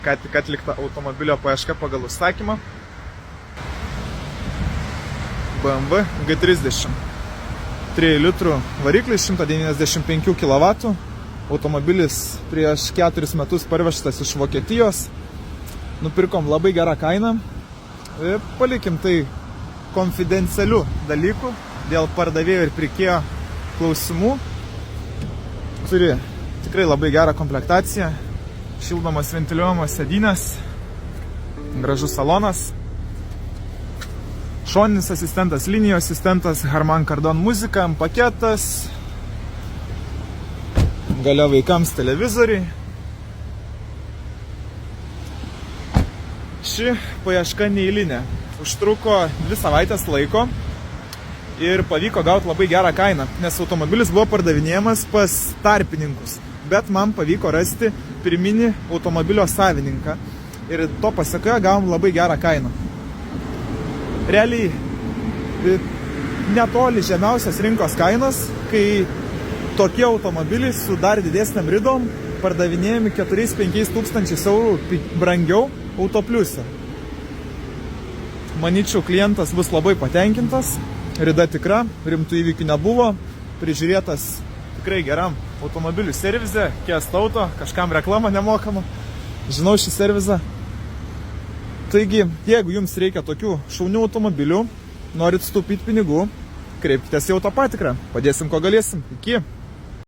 Ką tik atlikta automobilio paieška pagal užsakymą. BMW G30. 3 litrų variklis, 195 kW. Automobilis prieš 4 metus parvežtas iš Vokietijos. Nupirkom labai gerą kainą. Palikim tai konfidencialių dalykų dėl pardavėjo ir pirkėjo klausimų. Turi tikrai labai gerą komplektaciją. Šildomas, ventiliuojamas sėdynės. Gražus salonas. Šoninis asistentas, linijos asistentas, Harman Kardon muzika, paketas. Galia vaikams televizoriai. Ši paieška neeilinė. Užtruko 2 savaitės laiko ir pavyko gauti labai gerą kainą, nes automobilis buvo pardavinėjamas pas tarpininkus. Bet man pavyko rasti pirminį automobilio savininką ir to pasekoje gavom labai gerą kainą. Realiai netoli žemiausias rinkos kainos, kai tokie automobiliai su dar didesniam ridom pardavinėjami 4-5 tūkstančiais eurų brangiau Autopliuse. Manyčiau, klientas bus labai patenkintas, rida tikra, rimtų įvykių nebuvo, prižiūrėtas tikrai geram automobilių servize, Kia Stauto, kažkam reklama nemokama, žinau šį servizą. Taigi, jeigu jums reikia tokių šaunių automobilių, norit sutaupyti pinigų, kreipkitės į autopatikrą, padėsim ko galėsim. Iki!